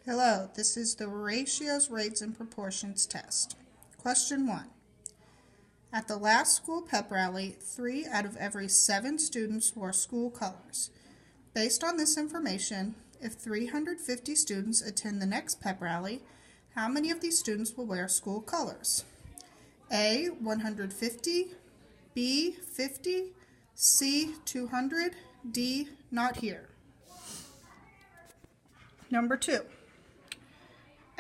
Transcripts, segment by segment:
Hello, this is the Ratios, Rates, and Proportions test. Question 1. At the last school pep rally, 3 out of every 7 students wore school colors. Based on this information, if 350 students attend the next pep rally, how many of these students will wear school colors? A, 150, B, 50, C, 200, D, not here. Number 2.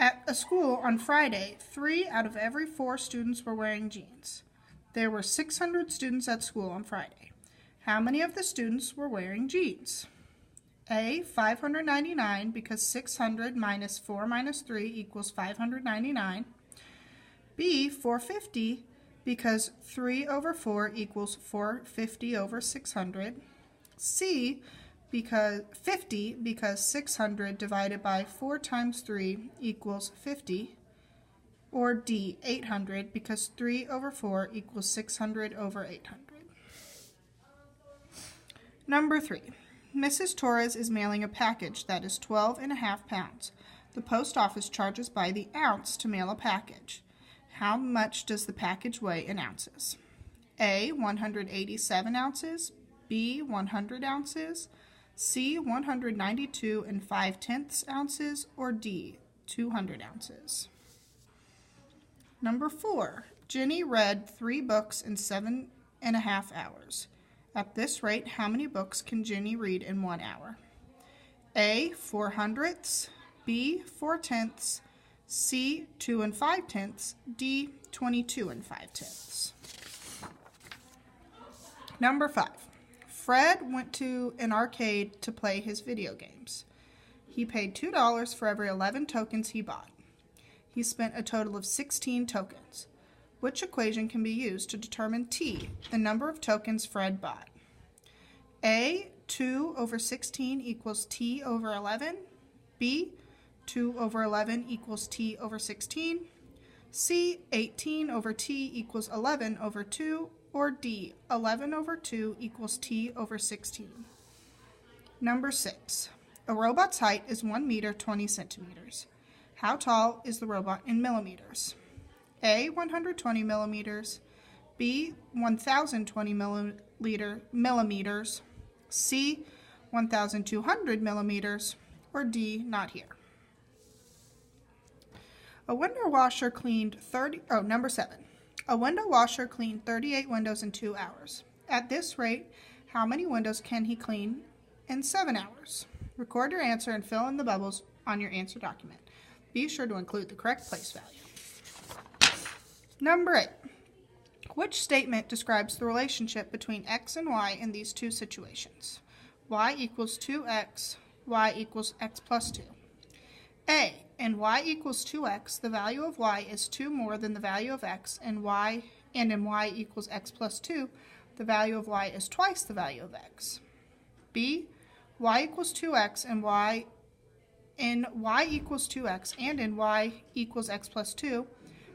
At a school on Friday, 3 out of every 4 students were wearing jeans. There were 600 students at school on Friday. How many of the students were wearing jeans? A, 599, because 600 minus 4 minus 3 equals 599. B, 450, because 3 over 4 equals 450 over 600. C, because 50, because 600 divided by 4 times 3 equals 50, or D, 800, because 3 over 4 equals 600 over 800. Number 3. Mrs. Torres is mailing a package that is 12.5 pounds. The post office charges by the ounce to mail a package. How much does the package weigh in ounces? A, 187 ounces, B, 100 ounces, C, 192 and 5/10 ounces, or D, 200 ounces. Number 4. Jenny read 3 books in 7.5 hours. At this rate, how many books can Jenny read in 1 hour? A, 4/100, B, 4/10, C, 2 and 5/10, D, 22 and 5/10. Number 5. Fred went to an arcade to play his video games. He paid $2 for every 11 tokens he bought. He spent a total of 16 tokens. Which equation can be used to determine T, the number of tokens Fred bought? A, 2 over 16 equals T over 11. B, 2 over 11 equals T over 16. C, 18 over T equals 11 over 2. Or D, 11 over 2 equals T over 16. Number 6. A robot's height is 1 meter 20 centimeters. How tall is the robot in millimeters? A, 120 millimeters, B, 1020 millimeters, C, 1200 millimeters, or D, not here. Number 7. A window washer cleaned 38 windows in 2 hours. At this rate, how many windows can he clean in 7 hours? Record your answer and fill in the bubbles on your answer document. Be sure to include the correct place value. Number 8. Which statement describes the relationship between x and y in these two situations? Y equals 2x, y equals x plus 2. A, in y equals 2x, the value of y is 2 more than the value of x, and in y equals x plus 2, the value of y is twice the value of x. B, y equals 2x, and in y equals 2x, and in y equals x plus 2,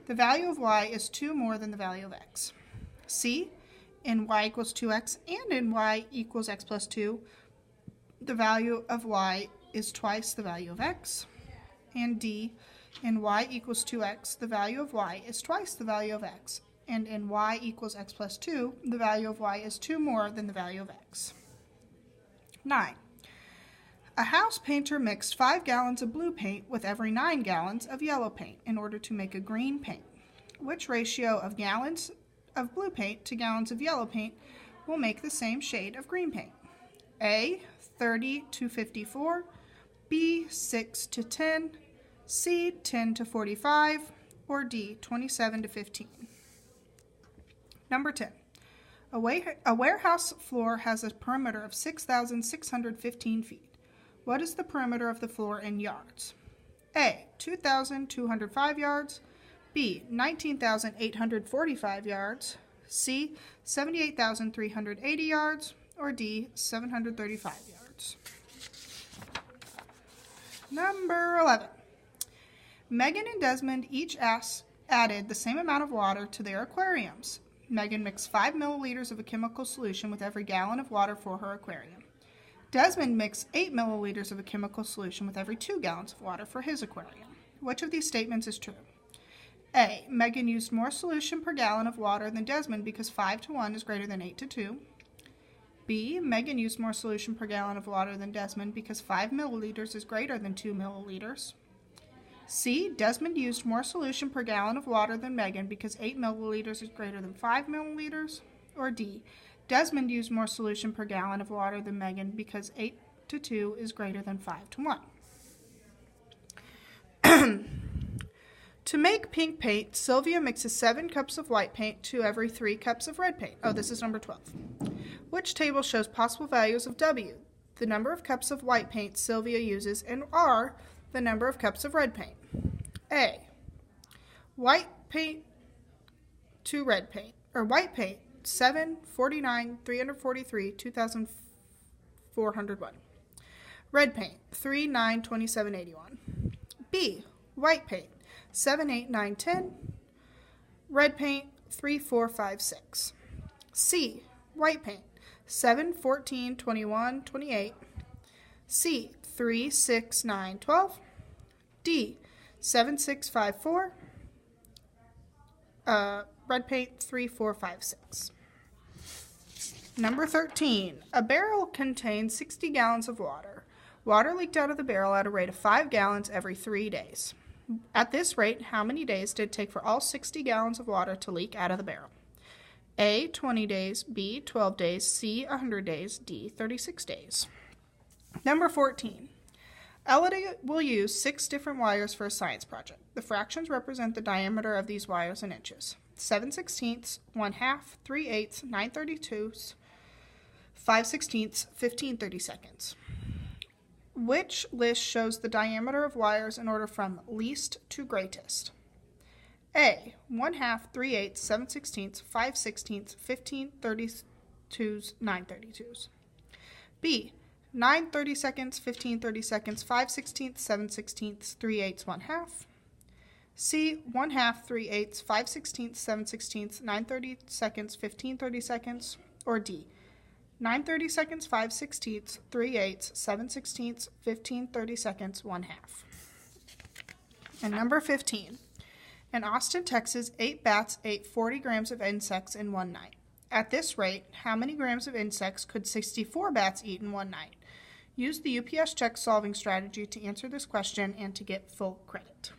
the value of y is 2 more than the value of x. C, in y equals 2x, and in y equals x plus 2, the value of y is twice the value of x. And D, in y equals 2x, the value of y is twice the value of x, and in y equals x plus 2, the value of y is 2 more than the value of x. 9. A house painter mixed 5 gallons of blue paint with every 9 gallons of yellow paint in order to make a green paint. Which ratio of gallons of blue paint to gallons of yellow paint will make the same shade of green paint? A, 30 to 54, B, 6 to 10, C, 10 to 45, or D, 27 to 15. Number 10. A warehouse floor has a perimeter of 6,615 feet. What is the perimeter of the floor in yards? A, 2,205 yards, B, 19,845 yards, C, 78,380 yards, or D, 735 yards. Number 11. Megan and Desmond each added the same amount of water to their aquariums. Megan mixed 5 milliliters of a chemical solution with every gallon of water for her aquarium. Desmond mixed 8 milliliters of a chemical solution with every 2 gallons of water for his aquarium. Which of these statements is true? A. Megan used more solution per gallon of water than Desmond because 5 to 1 is greater than 8 to 2. B. Megan used more solution per gallon of water than Desmond because 5 milliliters is greater than 2 milliliters. C. Desmond used more solution per gallon of water than Megan because 8 milliliters is greater than 5 milliliters. Or D. Desmond used more solution per gallon of water than Megan because 8 to 2 is greater than 5 to 1. To make pink paint, Sylvia mixes 7 cups of white paint to every 3 cups of red paint. Oh, this is number 12. Which table shows possible values of W, the number of cups of white paint Sylvia uses, and R, the number of cups of red paint? A. White paint to red paint, or white paint, 7, 49, 343, 2,401. Red paint, 3, 9, 27, 81. B. White paint, 7, 8, 9, 10. Red paint, 3, 4, 5, 6. C. White paint, 7, 14, 21, 28. C. 3, 6, 9, 12. D. 7, 6, 5, 4. Red paint, 3, 4, 5, 6. Number 13. A barrel contains 60 gallons of water. Water leaked out of the barrel at a rate of 5 gallons every 3 days. At this rate, how many days did it take for all 60 gallons of water to leak out of the barrel? A. 20 days, B. 12 days, C. 100 days, D. 36 days. Number 14. Elodie will use 6 different wires for a science project. The fractions represent the diameter of these wires in inches. 7/16, 1/2, 3/8, 9/32, 5/16, 15 30-seconds. Which list shows the diameter of wires in order from least to greatest? A. 1/2, 3/8, 7/16, 5/16, 15 32s, 9/32s. B. 9 30-seconds, 15 30-seconds, 5/16, 7/16, 3/8, 1/2. C. 1/2, 3/8, 5/16, 7/16, 9 30-seconds, 15 30-seconds. Or D. 9 30-seconds, 5/16, 3/8, 7/16, 15 30-seconds, 1/2. And number 15. In Austin, Texas, 8 bats ate 40 grams of insects in one night. At this rate, how many grams of insects could 64 bats eat in one night? Use the UPS check solving strategy to answer this question and to get full credit.